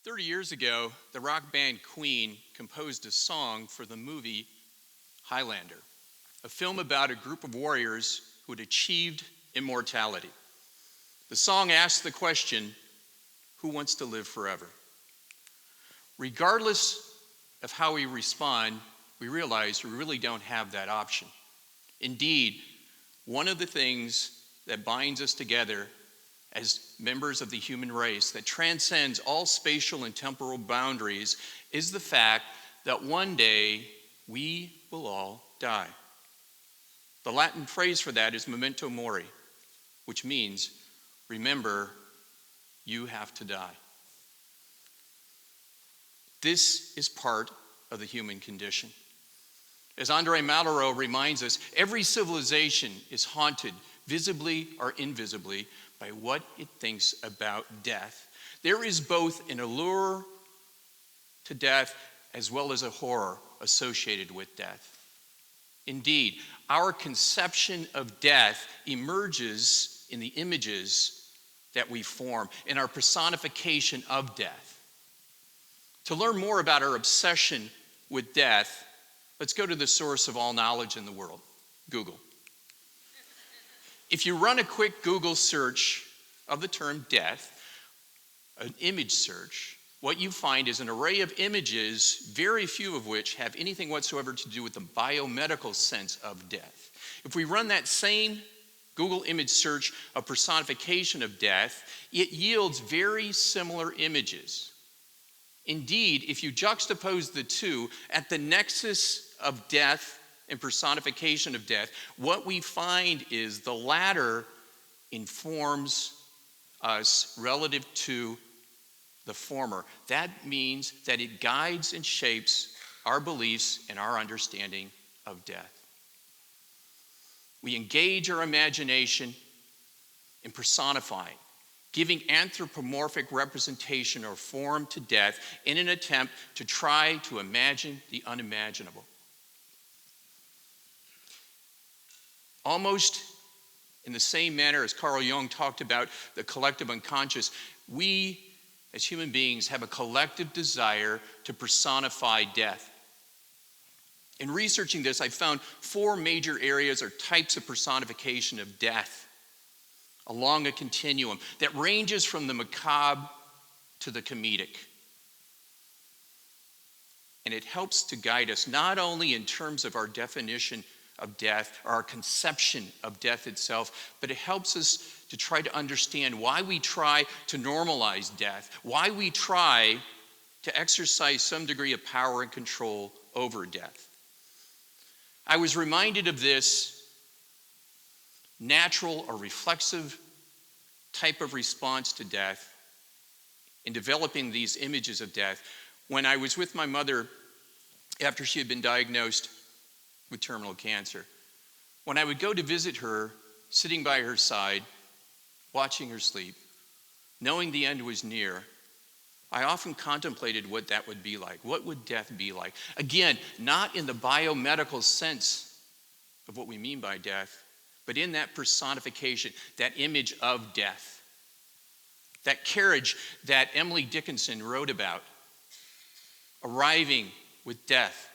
30 years ago, the rock band Queen composed a song for the movie Highlander, a film about a group of warriors who had achieved immortality. The song asked the question, who wants to live forever? Regardless of how we respond, we realize we really don't have that option. Indeed, one of the things that binds us together as members of the human race that transcends all spatial and temporal boundaries is the fact that one day we will all die. The Latin phrase for that is Memento Mori, which means, remember, you have to die. This is part of the human condition. As Andre Malraux reminds us, every civilization is haunted, visibly or invisibly, by what it thinks about death. There is both an allure to death as well as a horror associated with death. Indeed, our conception of death emerges in the images that we form, in our personification of death. To learn more about our obsession with death, let's go to the source of all knowledge in the world, Google. If you run a quick Google search of the term death, an image search, what you find is an array of images, very few of which have anything whatsoever to do with the biomedical sense of death. If we run that same Google image search of personification of death, it yields very similar images. Indeed, if you juxtapose the two at the nexus of death and personification of death, what we find is the latter informs us relative to the former. That means that it guides and shapes our beliefs and our understanding of death. We engage our imagination in personifying, giving anthropomorphic representation or form to death in an attempt to try to imagine the unimaginable. Almost in the same manner as Carl Jung talked about the collective unconscious, we as human beings have a collective desire to personify death. In researching this, I found 4 major areas or types of personification of death along a continuum that ranges from the macabre to the comedic. And it helps to guide us not only in terms of our definition of death, or our conception of death itself, but it helps us to try to understand why we try to normalize death, why we try to exercise some degree of power and control over death. I was reminded of this natural or reflexive type of response to death in developing these images of death when I was with my mother after she had been diagnosed with terminal cancer. When I would go to visit her, sitting by her side, watching her sleep, knowing the end was near, I often contemplated what that would be like. What would death be like? Again, not in the biomedical sense of what we mean by death, but in that personification, that image of death. That carriage that Emily Dickinson wrote about, arriving with death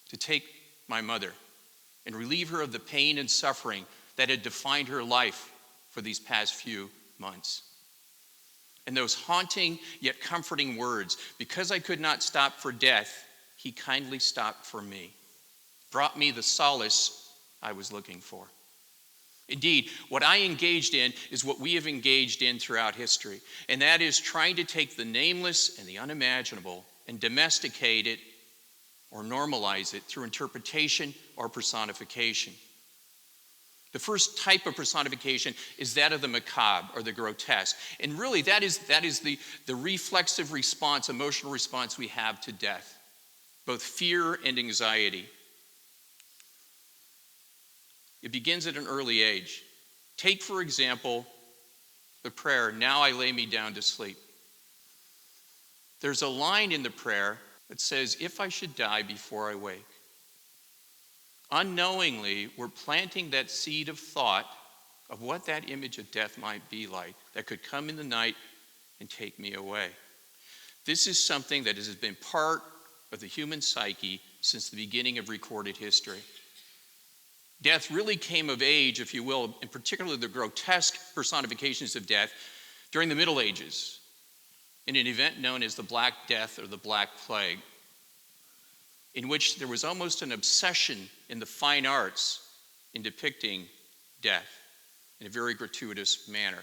to take my mother and relieve her of the pain and suffering that had defined her life for these past few months. And those haunting yet comforting words, because I could not stop for death, he kindly stopped for me, brought me the solace I was looking for. Indeed, what I engaged in is what we have engaged in throughout history, and that is trying to take the nameless and the unimaginable and domesticate it or normalize it through interpretation or personification. The first type of personification is that of the macabre or the grotesque. And really that is the reflexive response, emotional response we have to death, both fear and anxiety. It begins at an early age. Take, for example, the prayer, "Now I lay me down to sleep." There's a line in the prayer that says, "If I should die before I wake." Unknowingly, we're planting that seed of thought of what that image of death might be like that could come in the night and take me away. This is something that has been part of the human psyche since the beginning of recorded history. Death really came of age, if you will, in particular the grotesque personifications of death during the Middle Ages, in an event known as the Black Death or the Black Plague, in which there was almost an obsession in the fine arts in depicting death in a very gratuitous manner.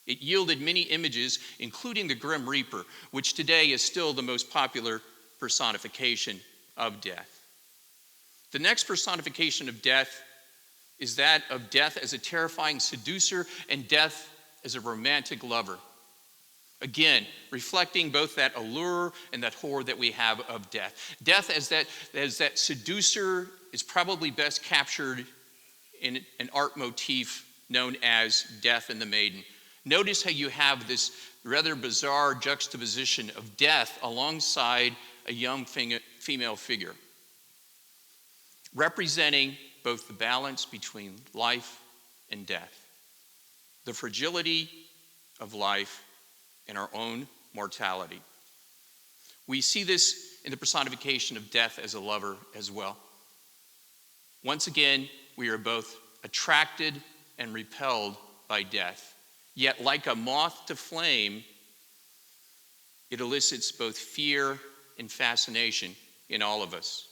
It yielded many images, including the Grim Reaper, which today is still the most popular personification of death. The next personification of death is that of death as a terrifying seducer and death as a romantic lover. Again, reflecting both that allure and that horror that we have of death. Death as that seducer is probably best captured in an art motif known as Death and the Maiden. Notice how you have this rather bizarre juxtaposition of death alongside a young female figure, representing both the balance between life and death, the fragility of life and our own mortality. We see this in the personification of death as a lover as well. Once again, we are both attracted and repelled by death. Yet, like a moth to flame, it elicits both fear and fascination in all of us.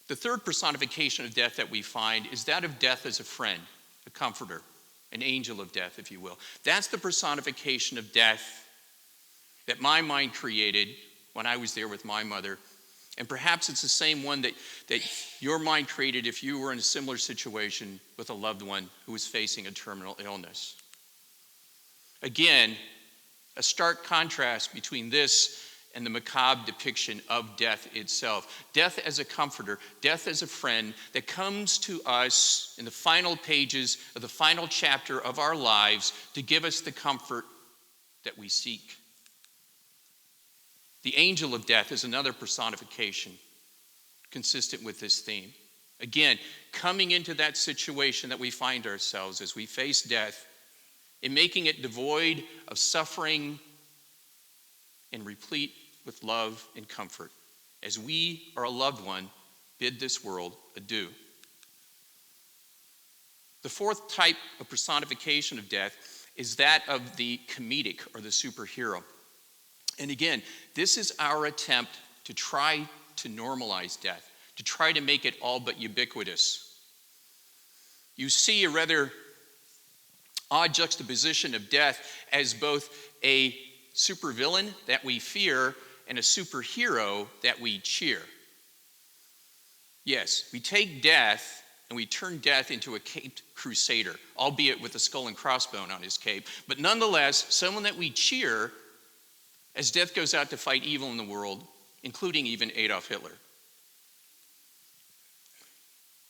The third personification of death that we find is that of death as a friend, a comforter, an angel of death, if you will. That's the personification of death that my mind created when I was there with my mother. And perhaps it's the same one that your mind created if you were in a similar situation with a loved one who was facing a terminal illness. Again, a stark contrast between this and the macabre depiction of death itself. Death as a comforter, death as a friend that comes to us in the final pages of the final chapter of our lives to give us the comfort that we seek. The angel of death is another personification consistent with this theme. Again, coming into that situation that we find ourselves as we face death and making it devoid of suffering and replete with love and comfort as we or a loved one bid this world adieu. The fourth type of personification of death is that of the comedic or the superhero. And again, this is our attempt to try to normalize death, to try to make it all but ubiquitous. You see a rather odd juxtaposition of death as both a supervillain that we fear and a superhero that we cheer. Yes, we take death and we turn death into a caped crusader, albeit with a skull and crossbone on his cape, but nonetheless, someone that we cheer as death goes out to fight evil in the world, including even Adolf Hitler.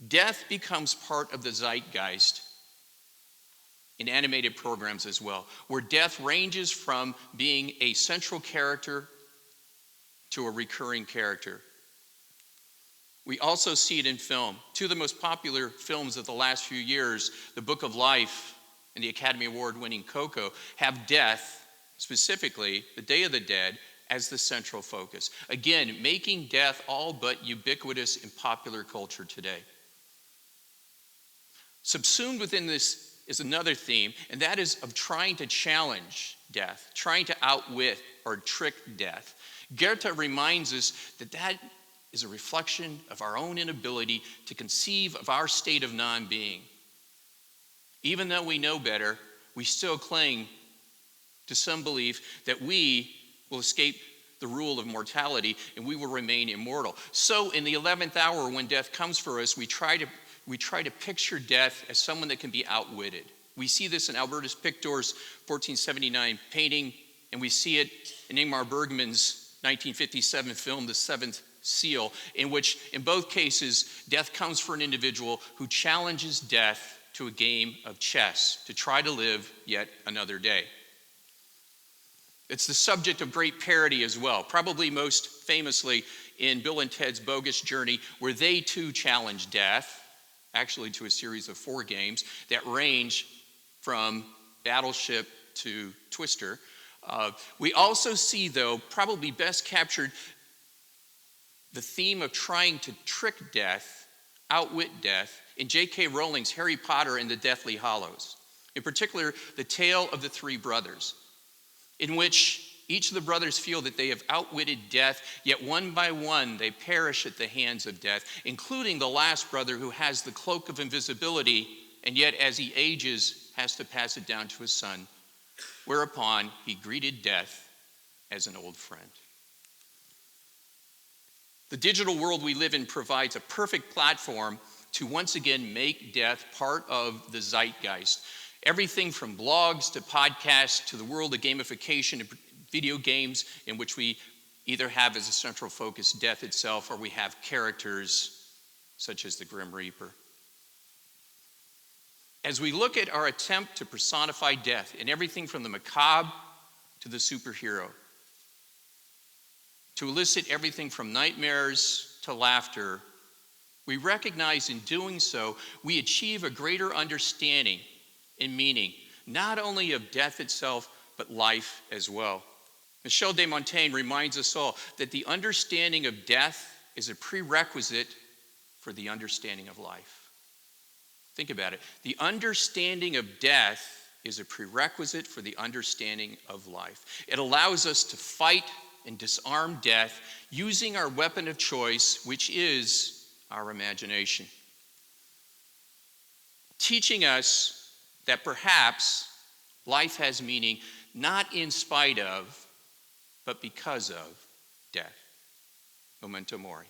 Death becomes part of the zeitgeist in animated programs as well, where death ranges from being a central character to a recurring character. We also see it in film. Two of the most popular films of the last few years, The Book of Life and the Academy Award-winning Coco, have death, specifically the Day of the Dead, as the central focus. Again, making death all but ubiquitous in popular culture today. Subsumed within this is another theme, and that is of trying to challenge death, trying to outwit or trick death. Goethe reminds us that that is a reflection of our own inability to conceive of our state of non-being. Even though we know better, we still cling to some belief that we will escape the rule of mortality and we will remain immortal. So in the 11th hour, when death comes for us, we try to picture death as someone that can be outwitted. We see this in Albertus Pictor's 1479 painting, and we see it in Ingmar Bergman's 1957 film, The Seventh Seal, in which, in both cases, death comes for an individual who challenges death to a game of chess to try to live yet another day. It's the subject of great parody as well, probably most famously in Bill and Ted's Bogus Journey, where they too challenge death, actually to a series of 4 games that range from Battleship to Twister, We also see, though, probably best captured the theme of trying to trick death, outwit death, in J.K. Rowling's Harry Potter and the Deathly Hallows. In particular, the tale of the three brothers, in which each of the brothers feel that they have outwitted death, yet one by one they perish at the hands of death, including the last brother who has the cloak of invisibility, and yet as he ages has to pass it down to his son, whereupon he greeted death as an old friend. The digital world we live in provides a perfect platform to once again make death part of the zeitgeist. Everything from blogs to podcasts to the world of gamification and video games, in which we either have as a central focus death itself, or we have characters such as the Grim Reaper. As we look at our attempt to personify death in everything from the macabre to the superhero, to elicit everything from nightmares to laughter, we recognize in doing so, we achieve a greater understanding and meaning, not only of death itself, but life as well. Michel de Montaigne reminds us all that the understanding of death is a prerequisite for the understanding of life. Think about it. The understanding of death is a prerequisite for the understanding of life. It allows us to fight and disarm death using our weapon of choice, which is our imagination. Teaching us that perhaps life has meaning not in spite of, but because of death. Memento Mori.